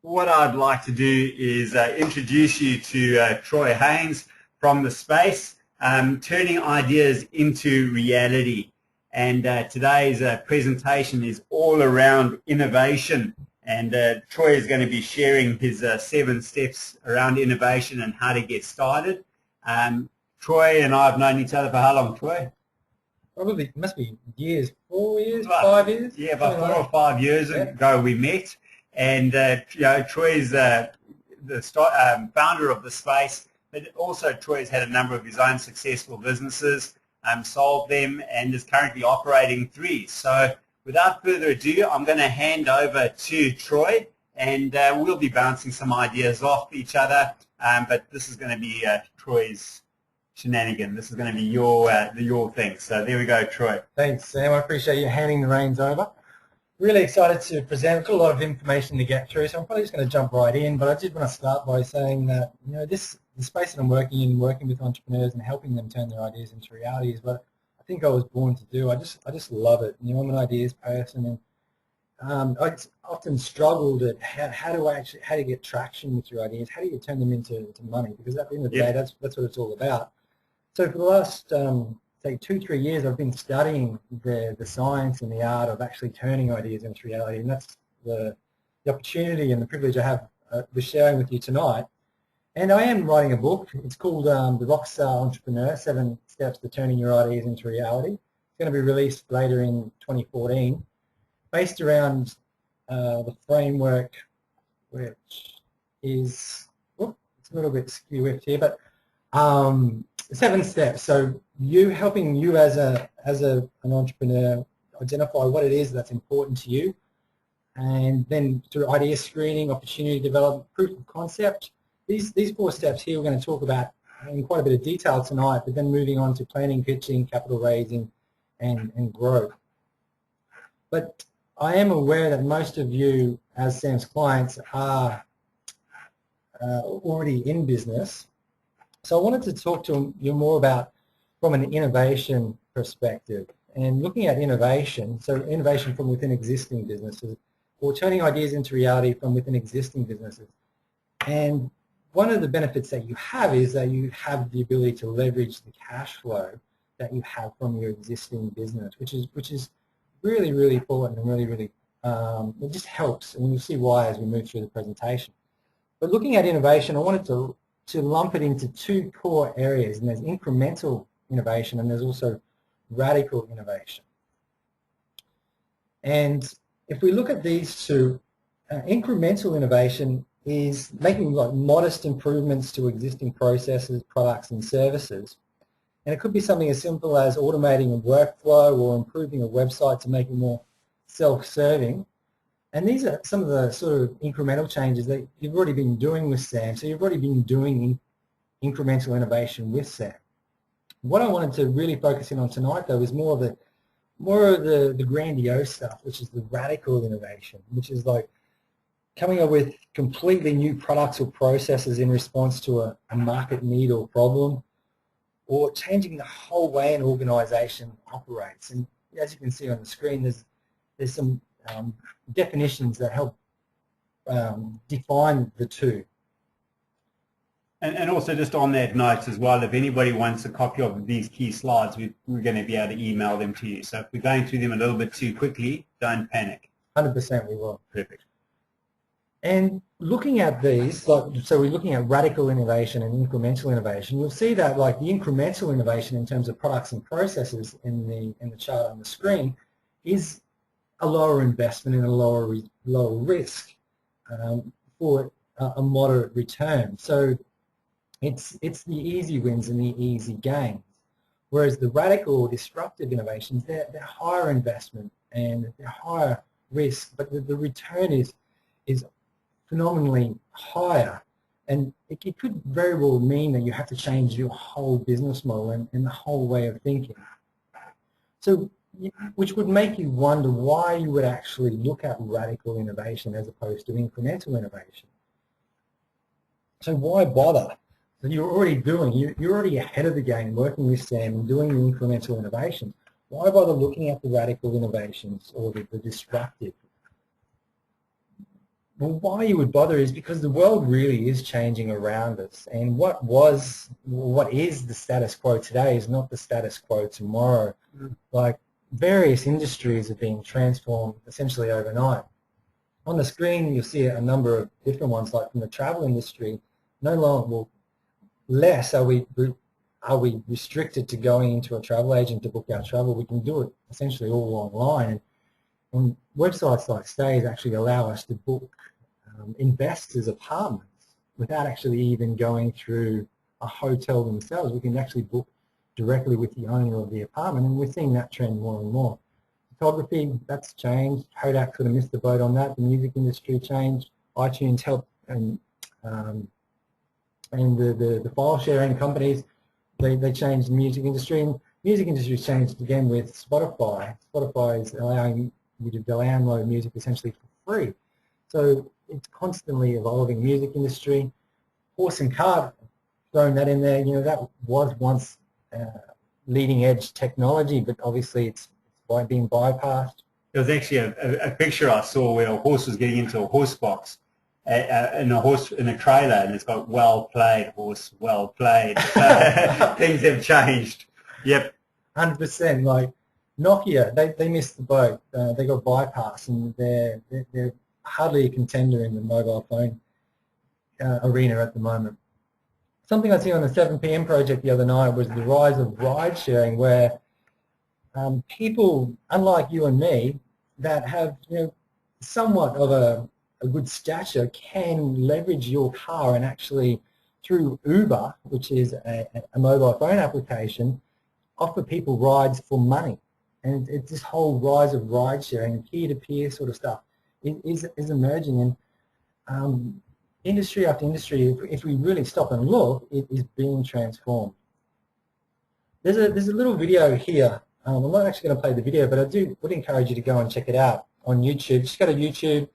What I'd like to do is introduce you to Troy Haines from theSPACE, turning ideas into reality. And today's presentation is all around innovation. And Troy is going to be sharing his 7 steps around innovation and how to get started. Troy and I have known each other for how long, Troy? Probably must be years, 4 years, 5 years. Yeah, about 4 or 5 years ago we met. And Troy's the founder of theSPACE, but also Troy's had a number of his own successful businesses, sold them, and is currently operating 3. So without further ado, I'm going to hand over to Troy, and we'll be bouncing some ideas off each other. But this is going to be Troy's shenanigan. This is going to be your thing. So there we go, Troy. Thanks, Sam. I appreciate you handing the reins over. Really excited to present. I've got a lot of information to get through, so I'm probably just going to jump right in. But I did want to start by saying that the space that I'm working in, working with entrepreneurs and helping them turn their ideas into reality, is what I think I was born to do. I just love it. I'm an ideas person, and I often struggled at how to get traction with your ideas. How do you turn them into money? Because at the end of the day, that's what it's all about. So for the last say 2-3 years, I've been studying the science and the art of actually turning ideas into reality, and that's the opportunity and the privilege I have with sharing with you tonight. And I am writing a book. It's called The Rockstar Entrepreneur: 7 Steps to Turning Your Ideas into Reality. It's going to be released later in 2014, based around the framework, which is, it's a little bit skew-whiffed here, but 7 steps. So helping you as an entrepreneur identify what it is that's important to you, and then through idea screening, opportunity development, proof of concept. These 4 steps here we're going to talk about in quite a bit of detail tonight, but then moving on to planning, pitching, capital raising, and growth. But I am aware that most of you, as Sam's clients, are already in business. So I wanted to talk to you more about from an innovation perspective, and looking at innovation, so innovation from within existing businesses, or turning ideas into reality from within existing businesses. And one of the benefits that you have is that you have the ability to leverage the cash flow that you have from your existing business, which is really, really important, and really, it just helps, and you'll see why as we move through the presentation. But looking at innovation, I wanted to lump it into 2 core areas, and there's incremental innovation and there's also radical innovation. And if we look at these 2, incremental innovation is making modest improvements to existing processes, products and services. And it could be something as simple as automating a workflow or improving a website to make it more self-serving. And these are some of the sort of incremental changes that you've already been doing with Sam. So you've already been doing incremental innovation with Sam. What I wanted to really focus in on tonight, though, is more of the grandiose stuff, which is the radical innovation, which is like coming up with completely new products or processes in response to a market need or problem, or changing the whole way an organization operates. And as you can see on the screen, there's some definitions that help define the 2. And also just on that note as well, if anybody wants a copy of these key slides, we're going to be able to email them to you. So if we're going through them a little bit too quickly, don't panic. 100% we will. Perfect. And looking at these, so we're looking at radical innovation and incremental innovation. You'll see that the incremental innovation in terms of products and processes in the chart on the screen is a lower investment and a lower risk for a moderate return. So it's the easy wins and the easy gains. Whereas the radical or disruptive innovations, they're higher investment and they're higher risk, but the return is phenomenally higher. And it could very well mean that you have to change your whole business model and the whole way of thinking. So, which would make you wonder why you would actually look at radical innovation as opposed to incremental innovation. So why bother? So you're already ahead of the game working with Sam and doing the incremental innovation. Why bother looking at the radical innovations or the disruptive? Well, why you would bother is because the world really is changing around us, and what is the status quo today is not the status quo tomorrow. Like, various industries are being transformed essentially overnight. On the screen, you'll see a number of different ones, like from the travel industry. No longer, well, less are we restricted to going into a travel agent to book our travel. We can do it essentially all online. And websites like Stays actually allow us to book investors' apartments without actually even going through a hotel themselves. We can actually book directly with the owner of the apartment, and we're seeing that trend more and more. Photography, that's changed. Kodak sort of missed the boat on that. The music industry changed. iTunes helped, and the file sharing companies, they changed the music industry. And music industry changed again with Spotify. Spotify is allowing you to download music essentially for free. So it's constantly evolving. Music industry, horse and cart, throwing that in there, that was once leading edge technology, but obviously it's being bypassed. There was actually a picture I saw where a horse was getting into a horse box in a trailer, and it's got "well played, horse, well played." Things have changed. Yep. 100%. Like Nokia, they missed the boat. They got bypassed, and they're hardly a contender in the mobile phone arena at the moment. Something I see on the 7 p.m. project the other night was the rise of ride sharing, where people, unlike you and me, that have somewhat of a good stature, can leverage your car and actually, through Uber, which is a mobile phone application, offer people rides for money. And it's this whole rise of ride sharing, peer-to-peer sort of stuff is emerging. And industry after industry, if we really stop and look, it is being transformed. There's a little video here. I'm not actually going to play the video, but I would encourage you to go and check it out on YouTube. Just go to YouTube,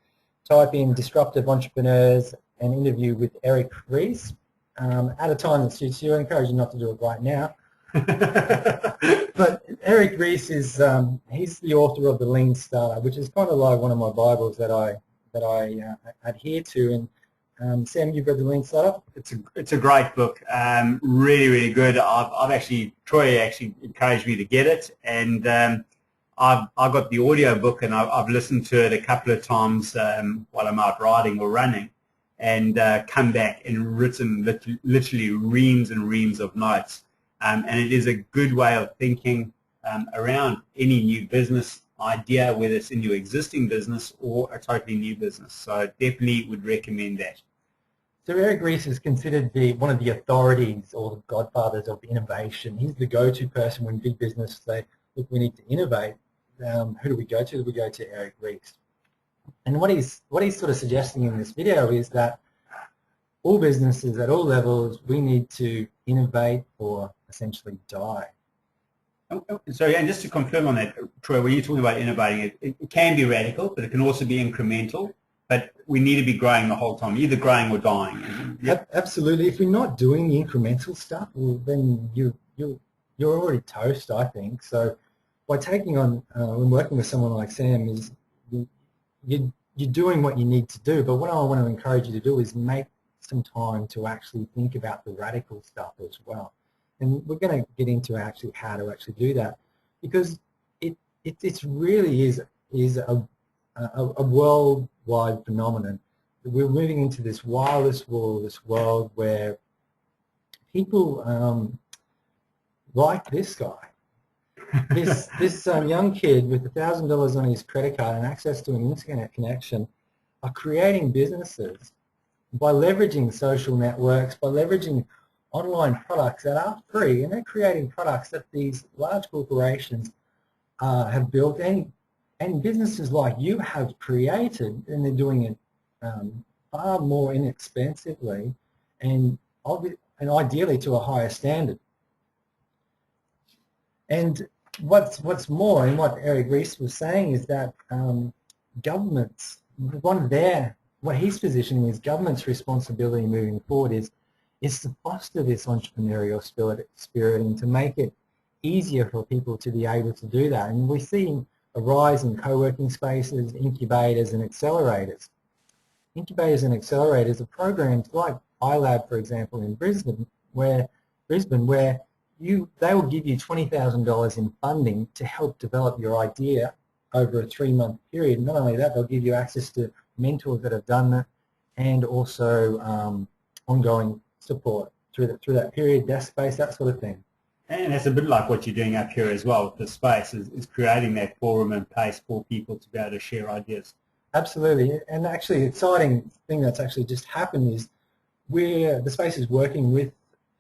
type in disruptive entrepreneurs and interview with Eric Ries at a time that suits you. I encourage you not to do it right now. But Eric Ries is he's the author of The Lean Startup, which is kind of like one of my Bibles that I adhere to. And Sam, you've read The Lean Startup? It's a great book. Really, really good. Troy actually encouraged me to get it, and I got the audio book, and I've listened to it a couple of times while I'm out riding or running, and come back and written literally reams and reams of notes. And it is a good way of thinking around any new business idea, whether it's in your existing business or a totally new business. So definitely would recommend that. So Eric Ries is considered one of the authorities or the godfathers of innovation. He's the go-to person when big business say, look, we need to innovate. Who do we go to? We go to Eric Ries. And what he's sort of suggesting in this video is that all businesses at all levels, we need to innovate or essentially die. So, and just to confirm on that, Troy, when you're talking about innovating, it can be radical, but it can also be incremental. But we need to be growing the whole time, either growing or dying. Yep. Absolutely. If you're not doing the incremental stuff, well, then you're already toast, I think. So by taking on and working with someone like Sam, is you're doing what you need to do. But what I want to encourage you to do is make some time to actually think about the radical stuff as well. And we're going to get into actually how to actually do that, because it really is a worldwide phenomenon. We're moving into this wireless world where people like this guy, this young kid with $1,000 on his credit card and access to an internet connection, are creating businesses by leveraging social networks, by leveraging online products that are free, and they're creating products that these large corporations have built, and businesses like you have created, and they're doing it far more inexpensively and ideally to a higher standard. And what's more, and what Eric Ries was saying, is that governments, what he's positioning is government's responsibility moving forward is to foster this entrepreneurial spirit and to make it easier for people to be able to do that. And we're seeing a rise in co-working spaces, incubators and accelerators. incubators and accelerators are programs like iLab, for example, in Brisbane, where they will give you $20,000 in funding to help develop your idea over a 3-month period. Not only that, they'll give you access to mentors that have done that, and also ongoing support through that period, desk space, that sort of thing. And it's a bit like what you're doing up here as well with the space, is creating that forum and place for people to be able to share ideas. Absolutely, and actually the exciting thing that's actually just happened is the space is working with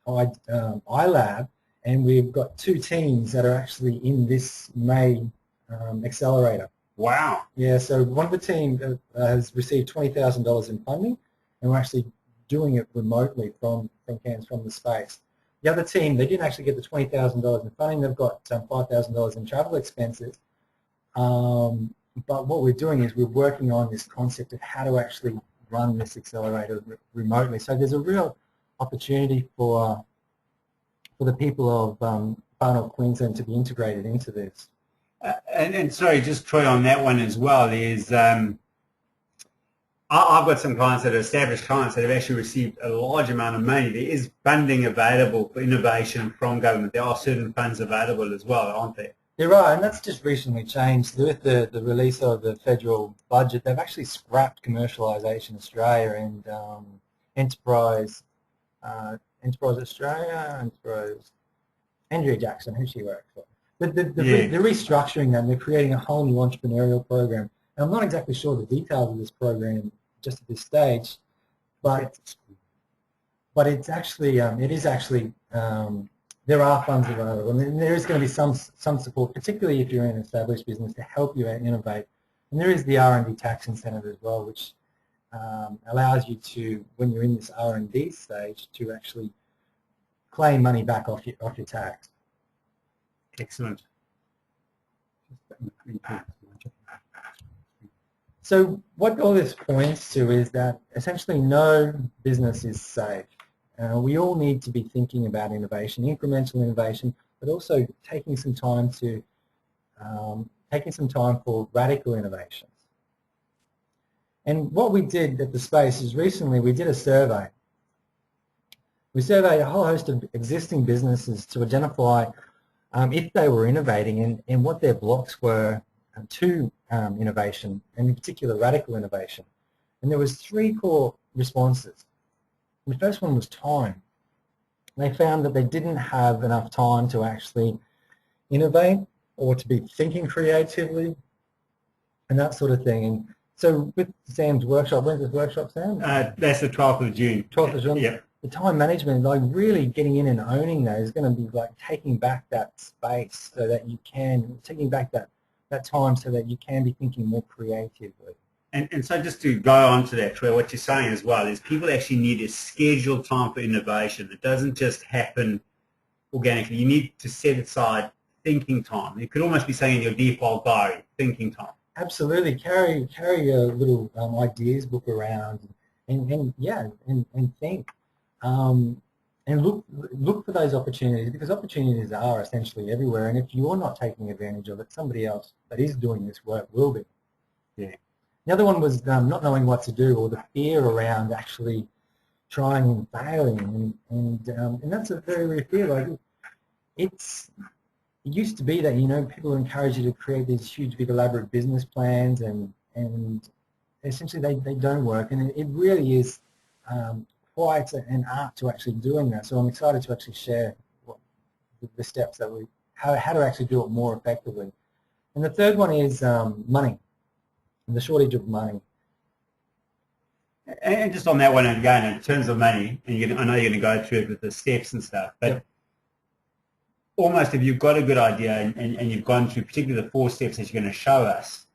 iLab, and we've got 2 teams that are actually in this May accelerator. Wow. Yeah, so one of the team has received $20,000 in funding, and we're actually doing it remotely from Cairns, from the space. The other team, they didn't actually get the $20,000 in funding. They've got $5,000 in travel expenses. But what we're doing is we're working on this concept of how to actually run this accelerator remotely. So there's a real opportunity for the people of Far North Queensland to be integrated into this. And sorry, just Troy, on that one as well, is I've got some clients that are established clients that have actually received a large amount of money. There is funding available for innovation from government. There are certain funds available as well, aren't there? There are, and that's just recently changed. With the release of the federal budget, they've actually scrapped Commercialisation Australia and Enterprise Australia, Andrea Jackson, who she works for. They're restructuring them. They're creating a whole new entrepreneurial program. And I'm not exactly sure the details of this program just at this stage, but it's actually there are funds available, and there is going to be some support, particularly if you're in an established business, to help you innovate. And there is the R&D tax incentive as well, which allows you to, when you're in this R&D stage, to actually claim money back off your tax. Excellent. So what all this points to is that essentially no business is safe. We all need to be thinking about innovation, incremental innovation, but also taking some time for radical innovations. And what we did at theSPACE is recently we did a survey. We surveyed a whole host of existing businesses to identify if they were innovating and what their blocks were to innovation, and in particular radical innovation. And there was 3 core responses. The first one was time. They found that they didn't have enough time to actually innovate or to be thinking creatively and that sort of thing. And so with Sam's workshop, when's this workshop, Sam? That's the 12th of June. 12th of June? Yep. The time management, like really getting in and owning that is going to be like taking back that space so that you can, taking back that time so that you can be thinking more creatively. And so just to go on to that, Troy, what you're saying as well is people actually need a scheduled time for innovation. It doesn't just happen organically. You need to set aside thinking time. It could almost be saying in your default diary, thinking time. Absolutely. Carry a little ideas book around and think. And look for those opportunities, because opportunities are essentially everywhere, and if you're not taking advantage of it, somebody else that is doing this work will be. Yeah. The other one was not knowing what to do, or the fear around actually trying and failing, and that's a very real fear. Like it used to be that people encourage you to create these huge, big, elaborate business plans, and essentially they don't work, and it really is quite an art to actually doing that. So I'm excited to actually share the steps that how to actually do it more effectively. And the third one is money. The shortage of money. And just on that one again, in terms of money, and I know you're going to go through it with the steps and stuff, but yep. Almost if you've got a good idea and you've gone through particularly the 4 steps that you're going to show us,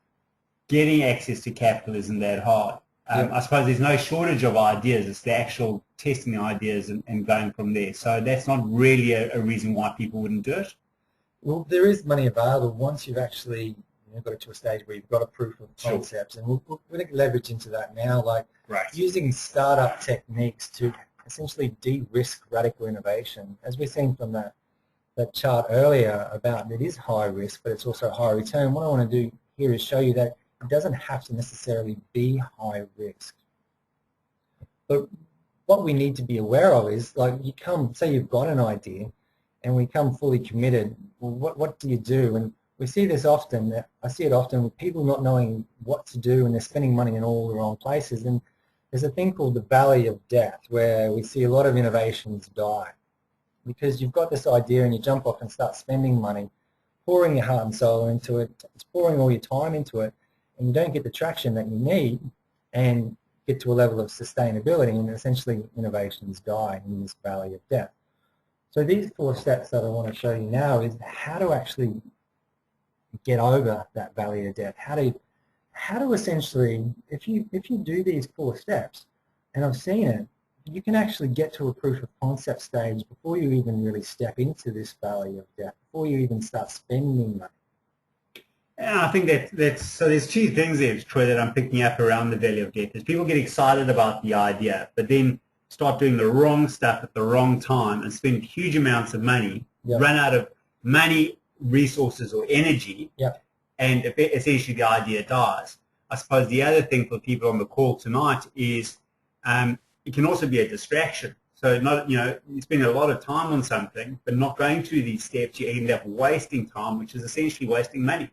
getting access to capital isn't that hard. Yep. I suppose there's no shortage of ideas. It's the actual testing the ideas and going from there. So that's not really a reason why people wouldn't do it. Well, there is money available once you've actually got it to a stage where you've got a proof of concepts, and we'll leverage into that now, like using startup techniques to essentially de-risk radical innovation. As we've seen from that chart earlier about it is high risk, but it's also high return. What I want to do here is show you that it doesn't have to necessarily be high risk. But what we need to be aware of is, like, you come, say you've got an idea, and we come fully committed. Well, what do you do? And we see this often. I see it often with people not knowing what to do, and they're spending money in all the wrong places. And there's a thing called the valley of death, where we see a lot of innovations die because you've got this idea and you jump off and start spending money, pouring your heart and soul into it, it's pouring all your time into it, and you don't get the traction that you need and get to a level of sustainability, and essentially innovations die in this valley of death. So these 4 steps that I want to show you now is how to actually get over that valley of death. How to essentially, if you do these 4 steps, and I've seen it, you can actually get to a proof of concept stage before you even really step into this valley of death, before you even start spending money. And I think that's so. There's 2 things there, Troy, that I'm picking up around the valley of death. Is people get excited about the idea, but then start doing the wrong stuff at the wrong time and spend huge amounts of money, run out of money, resources, or energy, and essentially the idea dies. I suppose the other thing for people on the call tonight is it can also be a distraction. So you spend a lot of time on something, but not going through these steps, you end up wasting time, which is essentially wasting money.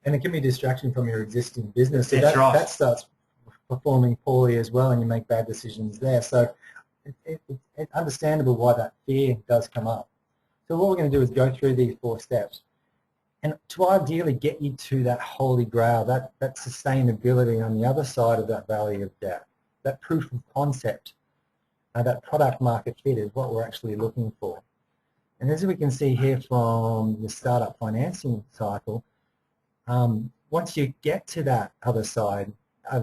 And it can be a distraction from your existing business. So That's right. That starts performing poorly as well, and you make bad decisions there. So it's understandable why that fear does come up. So what we're going to do is go through these 4 steps, and to ideally get you to that holy grail, that sustainability on the other side of that valley of death, that proof of concept, that product market fit is what we're actually looking for. And as we can see here from the startup financing cycle, once you get to that other side,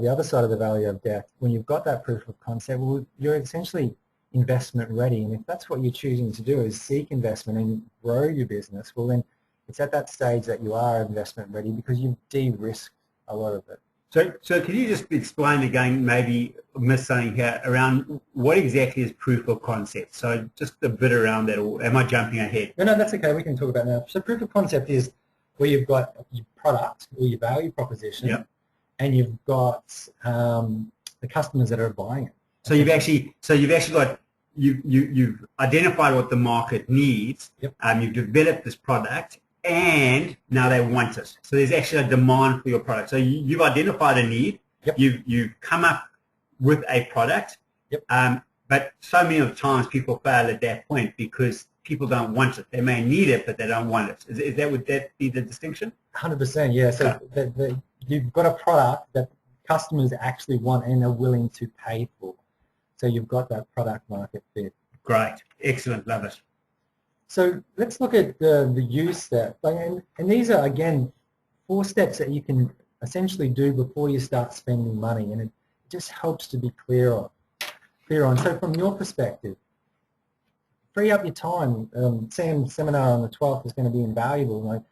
the other side of the valley of death, when you've got that proof of concept, well, you're essentially investment ready. And if that's what you're choosing to do, is seek investment and grow your business, well then it's at that stage that you are investment ready because you've de-risked a lot of it. So can you just explain again, maybe miss something here, around what exactly is proof of concept? So just a bit around that, or am I jumping ahead? No, that's okay. We can talk about that. So proof of concept is where you've got your product or your value proposition, and you've got the customers that are buying it. So you've actually got you've identified what the market needs. You've developed this product, and now they want it. So there's actually a demand for your product. So you've identified a need. You've come up with a product. But so many of the times people fail at that point because people don't want it. They may need it, but they don't want it. Would that be the distinction? 100%, yeah. So you've got a product that customers actually want and are willing to pay for. So you've got that product market fit. Great. Excellent. Love it. So let's look at the use step. And these are, again, 4 steps that you can essentially do before you start spending money. And it just helps to be clear on. So from your perspective, free up your time. Sam's seminar on the 12th is going to be invaluable. Like,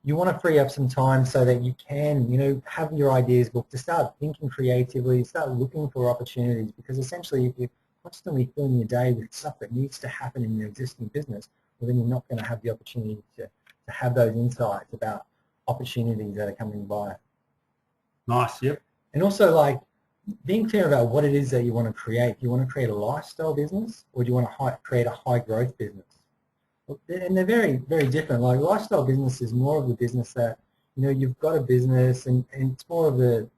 you want to free up some time so that you can, have your ideas booked, to start thinking creatively, start looking for opportunities, because essentially if you're constantly filling your day with stuff that needs to happen in your existing business, well then you're not going to have the opportunity to have those insights about opportunities that are coming by. Nice, yep. And also, like, being clear about what it is that you want to create. Do you want to create a lifestyle business, or do you want to create a high growth business? And they're very, very different. Like, lifestyle business is more of the business that, you've got a business, and it's more of the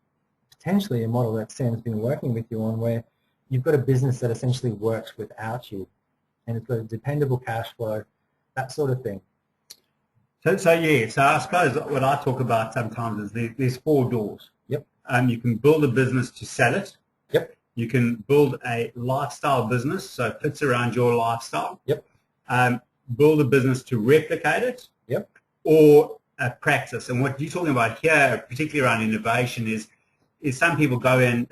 potentially a model that Sam's been working with you on, where you've got a business that essentially works without you, and it's got a dependable cash flow, that sort of thing. So I suppose what I talk about sometimes is there's 4 doors. You can build a business to sell it. You can build a lifestyle business, so it fits around your lifestyle. Build a business to replicate it. Or a practice. And what you're talking about here, particularly around innovation, is some people go in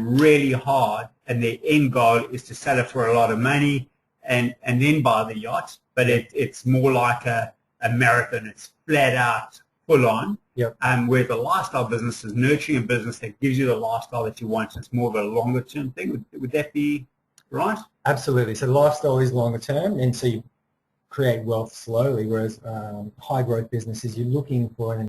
really hard, and their end goal is to sell it for a lot of money and then buy the yacht. But it's more like a marathon. It's flat out, full on. Where the lifestyle business is nurturing a business that gives you the lifestyle that you want. It's more of a longer term thing. Would that be right? Absolutely. So the lifestyle is longer term, and so you create wealth slowly, whereas high growth businesses, you're looking for an